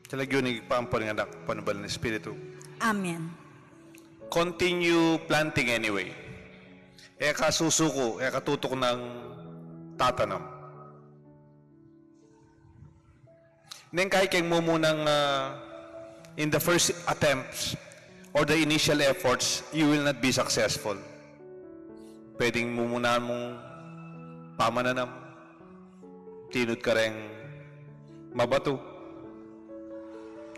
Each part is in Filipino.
Talagang nagpaampon ng anak, panubal ng Espiritu. Amen. Continue planting anyway. Kasusuko, katutok ng tatanam. Neng kahit kayong mumunang in the first attempts or the initial efforts, you will not be successful. Pwedeng mumunahan mong pamananam, tinod ka rin mabato,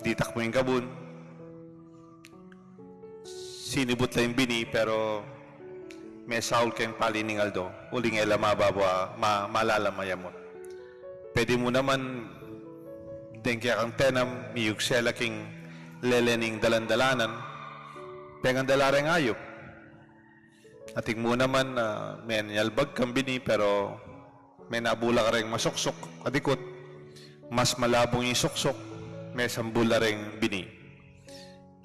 ditak mo yung kabun, sinibot lang yung bini, pero may saul kayong paliningal do, uling ela mababa, malalamaya mo. Pwede mo naman, din kaya kang tenam, miyugsela king lelening dalandalanan, pengang dalareng ayop. Ating mo naman, may niyalbag kang bini, pero may nabula ka rin masuksok, adikot, mas malabong yung suksok, may sambula rin bini.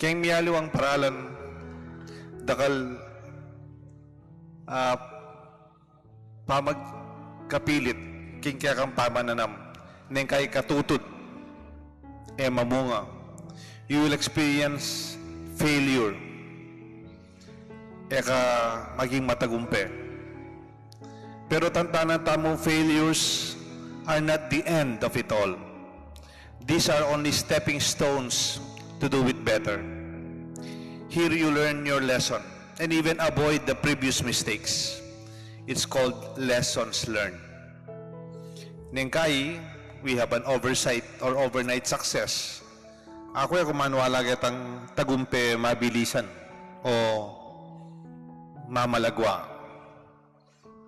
Kaya miyalo ang paralan, dakal pamagkapilit king kaya kang pamananam neng kay katutod mamunga, you will experience failure maging matagumpe. Pero tandaan mo, failures are not the end of it all. These are only stepping stones to do it better. Here you learn your lesson and even avoid the previous mistakes. It's called lessons learned. Nengkai, we have an oversight or overnight success. Ako ay kumanwala kitang tagumpe mabilisan o mamalagwa.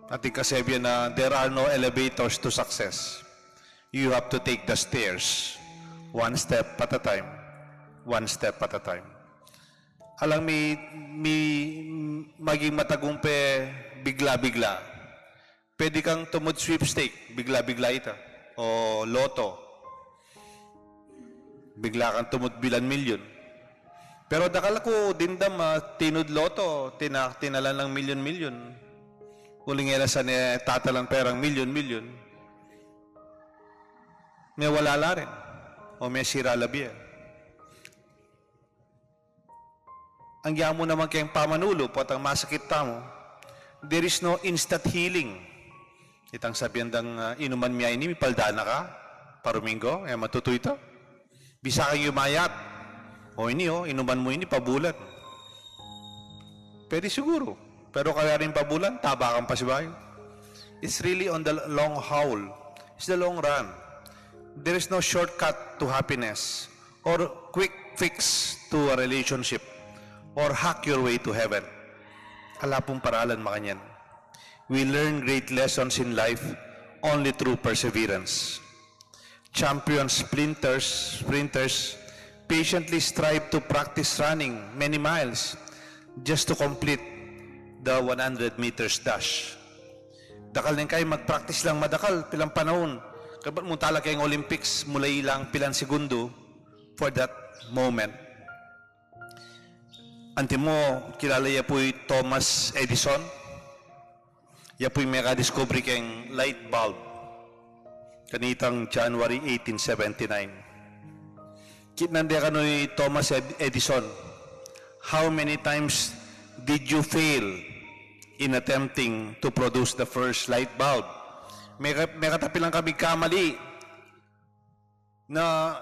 At ikasabihan na there are no elevators to success. You have to take the stairs one step at a time. One step at a time. Alang may maging matagumpe bigla-bigla. Pwede kang tumod sweepstake, bigla-bigla ito. O loto. Bigla kang tumod bilan milyon. Pero dakal ko dindam tinud loto, tinalan ng milyon-milyon. Uling elasan tatalang perang milyon-milyon. May walala rin. O may siralabi. Ang yamo naman kayong pamanulo po at ang masakit tamo, there is no instant healing. Itang sabihan ng inuman miya ini, mipaldana ka, parumingo, matutuy ito. Bisa kang yumayat. O ini, inuman mo ini, pabulan. Pwede siguro. Pero kaya rin pabulan, tabakan pa si bayo. It's really on the long haul. It's the long run. There is no shortcut to happiness or quick fix to a relationship or hack your way to heaven. Ala pong paralan makanyan. We learn great lessons in life only through perseverance. Champion sprinters patiently strive to practice running many miles just to complete the 100 meters dash. Dakal din kayo mag-practice lang madakal pilang panahon. Kabat mo talaga yung Olympics mula ilang pilang segundo for that moment. Antimo, kilala ya po'y Thomas Edison. Ya po'y may ka-discovery kayong light bulb. Kanitang January 1879. Kitnandi ka ni Thomas Edison. How many times did you fail in attempting to produce the first light bulb? May katapi lang kami kamali na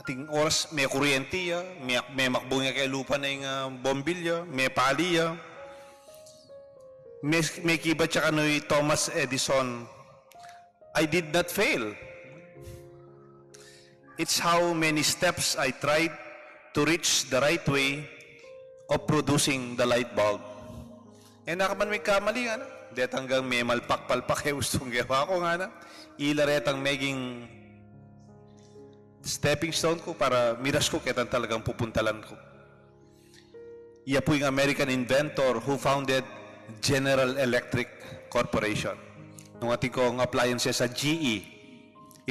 ating oras may kuryente ya, may makbo nga kay lupa na yung bombilya, may pali ya. May kiba siya kanoy Thomas Edison, I did not fail. It's how many steps I tried to reach the right way of producing the light bulb. Nakaman may kamali nga na. Det hanggang may malpak-palpak gustong gawa ko nga na. Ilaretang maging stepping stone ko para miras ko kaya talagang pupuntalan ko. Iya po yung American inventor who founded General Electric Corporation. Nung ating kong appliances sa GE,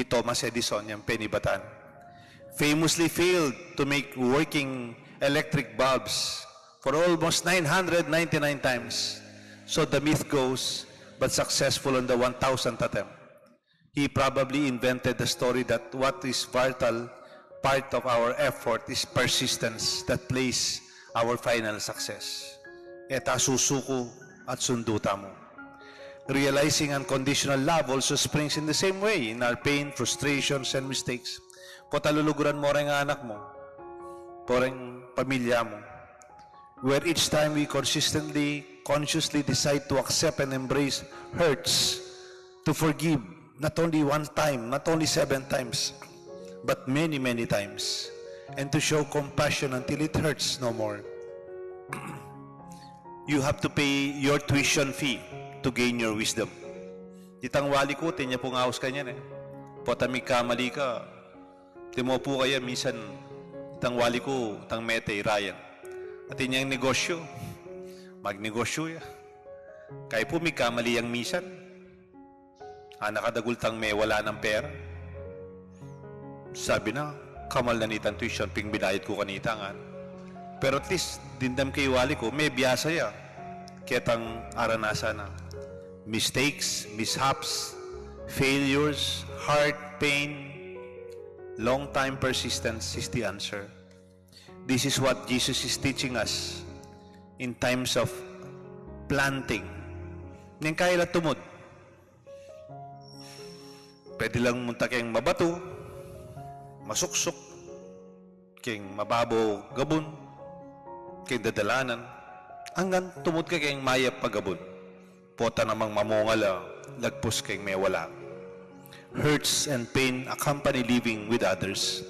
Thomas Edison, yung penibatan, famously failed to make working electric bulbs for almost 999 times. So the myth goes, but successful on the 1000th attempt. He probably invented the story that what is vital part of our effort is persistence that plays our final success. Eta susuko at sunduta mo. Realizing unconditional love also springs in the same way in our pain, frustrations, and mistakes. Potaluluguran mo rin ang anak mo, poreng pamilya mo, where each time we consciously decide to accept and embrace hurts, to forgive, not only one time, not only 7 times, but many, many times, and to show compassion until it hurts no more. You have to pay your tuition fee to gain your wisdom. Itang wali ko, tinya pong haus kanyan eh. Potamig kamali ka, timo po kaya minsan, itang wali ko, itang mete, Ryan. At inyang negosyo, magnegosyo ya. Kaya po may kamali ang minsan. Nakadagultang may wala ng pera. Sabi na, kamal na nitang tuition, ping binayad ko kanita nga. Pero at least, dindam kay wali ko, may biyasa ya. Ketang aranasa na. Mistakes, mishaps, failures, heart pain, long-time persistence is the answer. This is what Jesus is teaching us in times of planting. Nang kaya tumod. Pwede lang munta kayong mabato, masuksok, kayong mababaw gabon, kayong dadalanan, hanggang tumod ka kayong mayap pagabon. Pota namang mamongala, lagpos kayong may wala. Hurts and pain accompany living with others.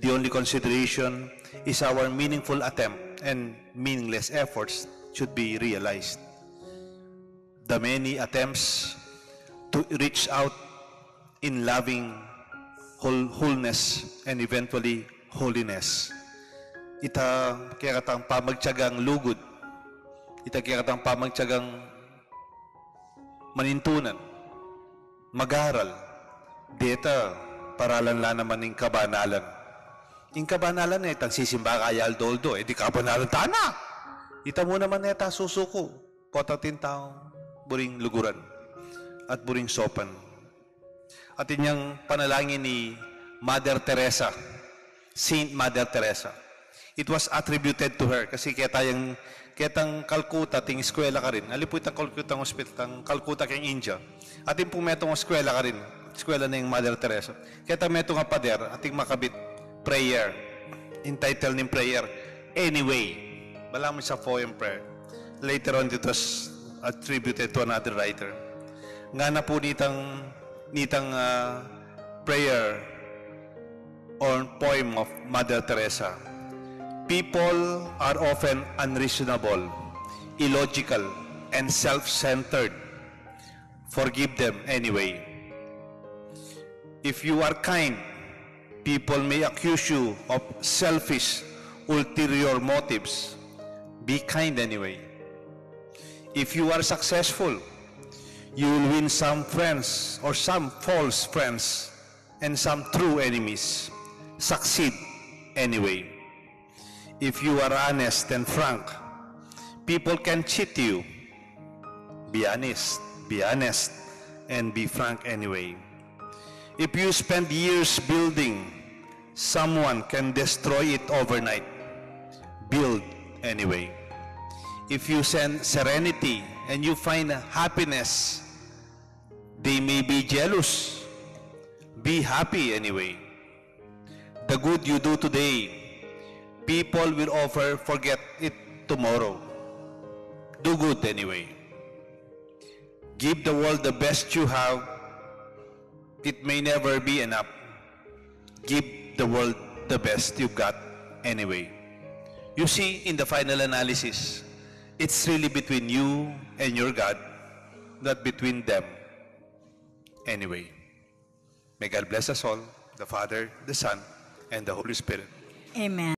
The only consideration is our meaningful attempt, and meaningless efforts should be realized. The many attempts to reach out in loving wholeness and eventually holiness. Ita kaya katang pamagtyagang lugod. Ita kaya katang pamagtyagang manintunan, mag-aral, deta, paralan lang naman ng kabanalan. Yung kabanalan na itang sisimba kaya aldoldo, di kabanalan tana. Ita mo naman neta susuko, potatin taong buring luguran at buring sopan. At inyang panalangin ni Mother Teresa, Saint Mother Teresa. It was attributed to her kasi ketang Calcutta ting eskwela ka rin. Ali po itang Calcutta hospital, tang Calcutta kang India. Ating po metong eskwela ka rin. Eskwela na yung Mother Teresa. Ketang metong pader, ating makabit prayer. Entitled ng prayer. Anyway. Bala mo sa poem prayer. Later on, it was attributed to another writer. Nga na po nitang prayer or poem of Mother Teresa. People are often unreasonable, illogical, and self-centered. Forgive them anyway. If you are kind, people may accuse you of selfish, ulterior motives. Be kind anyway. If you are successful, you will win some friends or some false friends and some true enemies. Succeed anyway. If you are honest and frank, people can cheat you. Be honest, and be frank anyway. If you spend years building, someone can destroy it overnight. Build anyway. If you send serenity and you find happiness, they may be jealous. Be happy anyway. The good you do today, people will forget it tomorrow. Do good anyway. Give the world the best you have. It may never be enough. Give the world the best you've got anyway. You see, in the final analysis, it's really between you and your God, not between them anyway. May God bless us all, the Father, the Son, and the Holy Spirit. Amen.